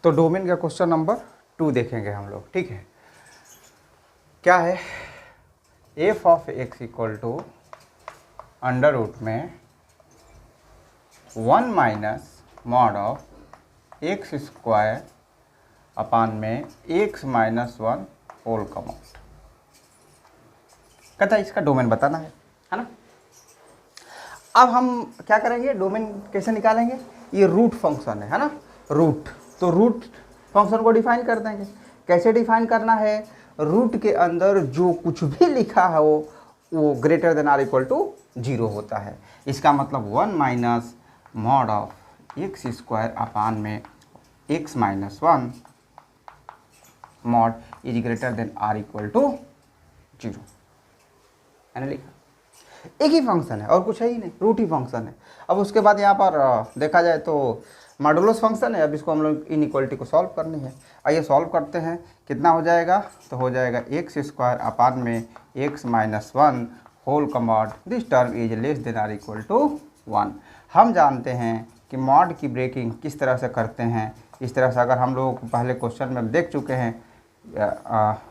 तो डोमेन का question number 2 देखेंगे हम लोग, ठीक है। क्या है, F of x equal to under root में 1 minus mod of x square upon में एक्स माइनस 1 होल का मॉड। कहता है इसका डोमेन बताना है ना। अब हम क्या करेंगे, डोमेन कैसे निकालेंगे, ये रूट फंक्शन है ना, रूट। तो रूट फंक्शन को डिफाइन कर देंगे। कैसे डिफाइन करना है, रूट के अंदर जो कुछ भी लिखा है वो greater than or equal to 0 होता है। इसका मतलब 1 minus mod of x square upon में x minus 1 mod is greater than or equal to 0, मैंने लिखा। एक ही फंक्शन है और कुछ है ही नहीं, रूट ही फंक्शन है। अब उसके बाद यहाँ पर देखा जाए तो मॉडुलस फंक्शन है। अब इसको हम लोग इनइक्वालिटी को सॉल्व करनी है। आइए सॉल्व करते हैं। कितना हो जाएगा, तो हो जाएगा एक्स स्क्वायर अपान में एक्स माइनस 1 होल का mod, this term is less than or equal to 1। हम जानते हैं कि मॉड की ब्रेकिंग किस तरह से करते हैं। इस तरह से अगर हम लोग पहले क्वेश्चन में देख चुके हैं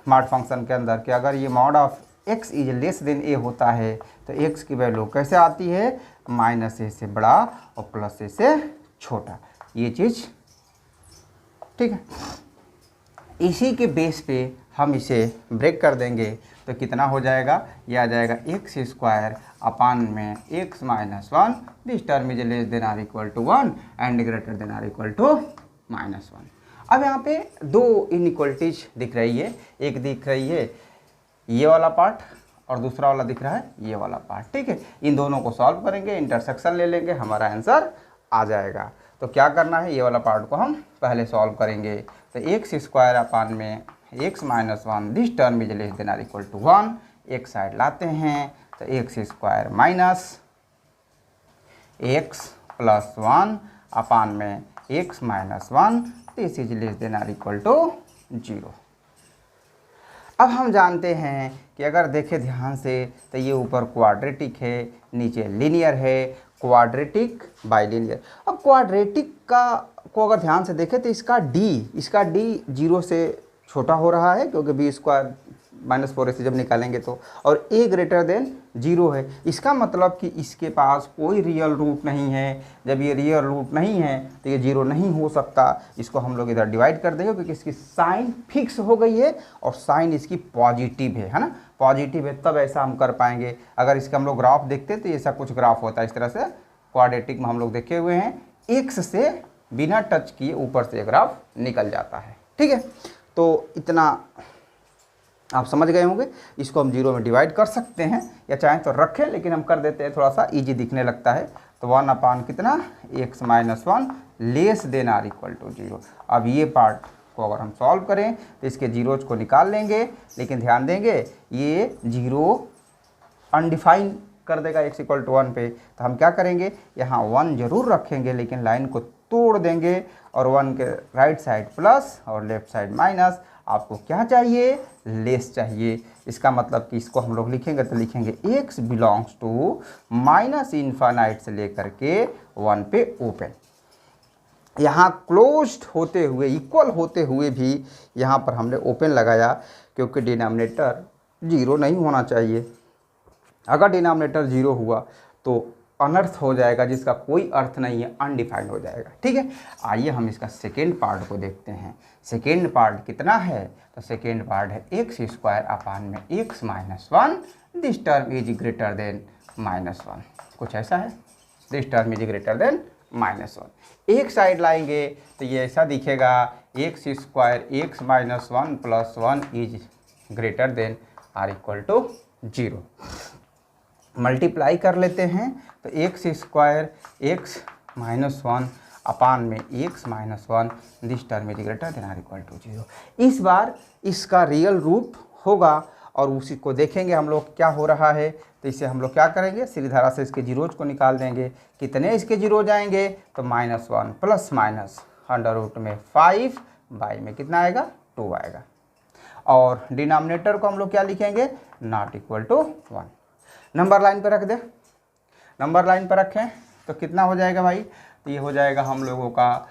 मॉड फंक्शन के अंदर कि अगर ये mod of x is less then a होता है तो x की वैल्यू कैसे आती है, माइनस ए से बड़ा और प्लस ए से छोटा, ये चीज़ ठीक है। इसी के बेस पे हम इसे ब्रेक कर देंगे तो कितना हो जाएगा, ये आ जाएगा एक्स स्क्वायर अपान में x minus 1, this term is less than or equal to 1 and greater than or equal to minus 1। अब यहाँ पे दो इनइक्वलिटीज दिख रही है, एक दिख रही है ये वाला पार्ट और दूसरा वाला दिख रहा है ये वाला पार्ट, ठीक है। इन दोनों को सॉल्व करेंगे, इंटरसेक्शन ले लेंगे, हमारा आंसर आ जाएगा। तो क्या करना है, ये वाला पार्ट को हम पहले सॉल्व करेंगे। तो एक्स स्क्वायर अपान में x minus 1, this term is less than or equal to 1, एक साइड लाते हैं तो x square minus x plus 1 upon में x minus 1, this is less than or equal to 0। अब हम जानते हैं कि अगर देखें ध्यान से तो ये ऊपर क्वाड्रेटिक है, नीचे लीनियर है, क्वाड्रेटिक बाइलिनियर। अब क्वाड्रेटिक का को अगर ध्यान से देखें तो इसका डी 0 से छोटा हो रहा है क्योंकि बी स्क्वायर माइनस 4 से जब निकालेंगे तो, और ए ग्रेटर देन 0 है। इसका मतलब कि इसके पास कोई रियल रूट नहीं है। जब ये रियल रूट नहीं है तो ये 0 नहीं हो सकता। इसको हम लोग इधर डिवाइड कर देंगे क्योंकि इसकी साइन फिक्स हो गई है और साइन इसकी पॉजिटिव है ना, पॉजिटिव है, तब ऐसा हम कर पाएंगे। अगर इसका हम लोग ग्राफ देखते तो ऐसा कुछ ग्राफ होता है, इस तरह से क्वाड्रेटिक में हम लोग देखे हुए हैं, एक्स से बिना टच किए ऊपर से ग्राफ निकल जाता है, ठीक है। तो इतना आप समझ गए होंगे। इसको हम 0 में डिवाइड कर सकते हैं या चाहें तो रखें, लेकिन हम कर देते हैं, थोड़ा सा इजी दिखने लगता है। तो 1 अपान कितना, x minus 1 less than or equal to 0। अब ये पार्ट को अगर हम सॉल्व करें तो इसके जीरोज को निकाल लेंगे, लेकिन ध्यान देंगे ये 0 अनडिफाइन कर देगा x इक्वल टू 1 पे। तो हम क्या करेंगे, यहाँ 1 जरूर रखेंगे लेकिन लाइन को तोड़ देंगे और 1 के राइट साइड प्लस और लेफ्ट साइड माइनस। आपको क्या चाहिए, लेस चाहिए। इसका मतलब कि इसको हम लोग लिखेंगे तो लिखेंगे x belongs to minus infinite से लेकर के 1 पे ओपन। यहाँ क्लोज्ड होते हुए, इक्वल होते हुए भी यहाँ पर हमने ओपन लगाया क्योंकि डिनोमिनेटर 0 नहीं होना चाहिए। अगर डिनोमिनेटर 0 हुआ तो अनर्थ हो जाएगा, जिसका कोई अर्थ नहीं है, अनडिफाइंड हो जाएगा, ठीक है। आइए हम इसका सेकेंड पार्ट को देखते हैं। सेकेंड पार्ट कितना है, तो सेकेंड पार्ट है एक्स स्क्वायर अपान में x minus 1, this term is greater than minus 1। कुछ ऐसा है, this term is greater than minus 1। एक साइड लाएंगे तो ये ऐसा दिखेगा, x square x minus 1 plus 1 is greater than or equal to 0। Multiply कर लेते हैं तो x square x minus 1 upon में x minus 1, this term is greater than or equal to 0। इस बार इसका रियल रूट होगा और उसी को देखेंगे हम लोग क्या हो रहा है। तो इसे हम लोग क्या करेंगे, सीधी धारा से इसके जीरोज को निकाल देंगे। कितने इसके जीरोज आएंगे, तो -1 प्लस माइनस अंडर रूट में 5 बाई में कितना आएगा, 2 आएगा। और डिनोमिनेटर को हम लोग क्या लिखेंगे, not equal to 1। Number line पर रख दे, नंबर लाइन पर रखें तो कितना हो जाएगा भाई, तो ये हो जाएगा हम लोगों का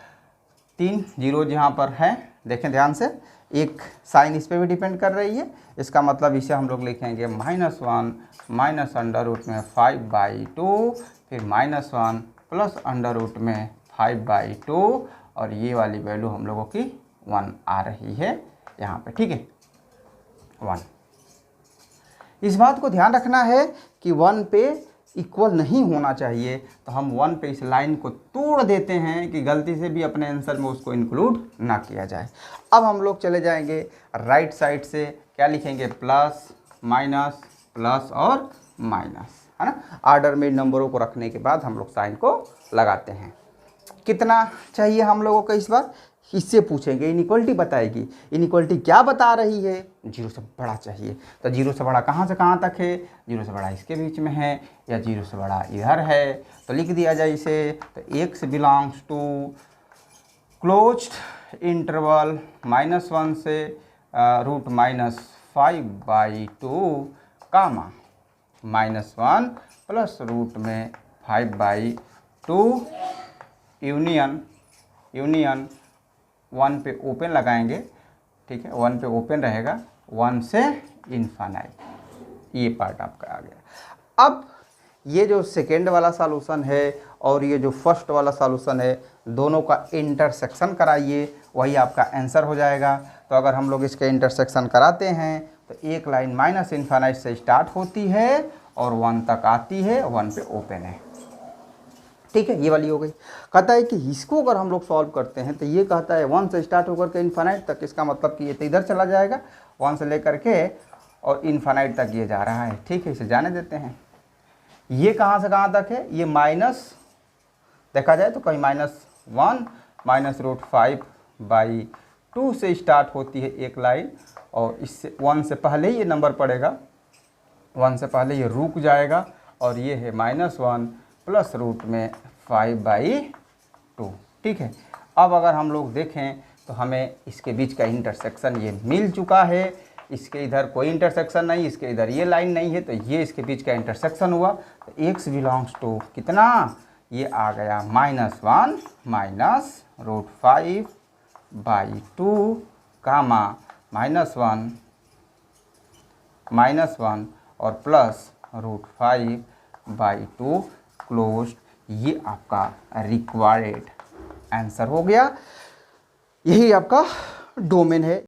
3 जीरो यहाँ पर है, देखें ध्यान से, एक साइन इस पर भी डिपेंड कर रही है। इसका मतलब इसे हम लोग लिखेंगे -1 माइनस अंडर रूट में 5/2, फिर -1 प्लस अंडर रूट में 5/2, और ये वाली वैल्यू हम लोगों की 1 आ रही है यहाँ पे, ठीक है 1। इस बात को ध्यान रखना है कि 1 पे इक्वल नहीं होना चाहिए, तो हम 1 पे इस लाइन को तोड़ देते हैं कि गलती से भी अपने आंसर में उसको इंक्लूड ना किया जाए। अब हम लोग चले जाएंगे राइट साइड से, क्या लिखेंगे, प्लस माइनस प्लस और माइनस, है ना। आर्डर में नंबरों को रखने के बाद हम लोग साइन को लगाते हैं। कितना चाहिए हम लोगों को इस बार, इससे पूछेंगे, इनइक्वलिटी बताएगी। इनइक्वलिटी क्या बता रही है, 0 से बड़ा चाहिए। तो 0 से बड़ा कहाँ से कहाँ तक है, 0 से बड़ा इसके बीच में है, या 0 से बड़ा इधर है, तो लिख दिया जाए इसे। तो x belongs to closed interval -1 से रूट -5/2 कामा -1 प्लस रूट में 5/2 यूनियन 1 पे ओपन लगाएंगे, ठीक है 1 पे ओपन रहेगा, 1 से इन्फानाइट, ये पार्ट आपका आ गया। अब ये जो सेकेंड वाला सॉल्यूशन है और ये जो फर्स्ट वाला सॉल्यूशन है, दोनों का इंटरसेक्शन कराइए, वही आपका आंसर हो जाएगा। तो अगर हम लोग इसके इंटरसेक्शन कराते हैं तो एक लाइन -इन्फानाइट से स्टार्ट होती है और 1 तक आती है, 1 पे ओपन है, ठीक है, ये वाली हो गई। कहता है कि इसको अगर हम लोग सॉल्व करते हैं तो ये कहता है 1 से स्टार्ट होकर के इन्फानाइट तक, इसका मतलब कि ये तो इधर चला जाएगा, 1 से लेकर के और इन्फानाइट तक ये जा रहा है, ठीक है, इसे जाने देते हैं। ये कहाँ से कहाँ तक है, ये माइनस देखा जाए तो कहीं -1 माइनस रूट 5/2 से स्टार्ट होती है एक लाइन, और इससे 1 से पहले ही ये नंबर पड़ेगा, 1 से पहले ये रुक जाएगा, और ये है -1 प्लस रूट में 5/2, ठीक है। अब अगर हम लोग देखें तो हमें इसके बीच का इंटरसेक्शन ये मिल चुका है, इसके इधर कोई इंटरसेक्शन नहीं, इसके इधर ये लाइन नहीं है, तो ये इसके बीच का इंटरसेक्शन हुआ। तो x बिलोंग्स टू कितना, ये आ गया -1 माइनस रूट 5/2 कामा -1 और प्लस रूट 5/2 क्लोज, ये आपका रिक्वायर्ड आंसर हो गया। यही आपका डोमेन है।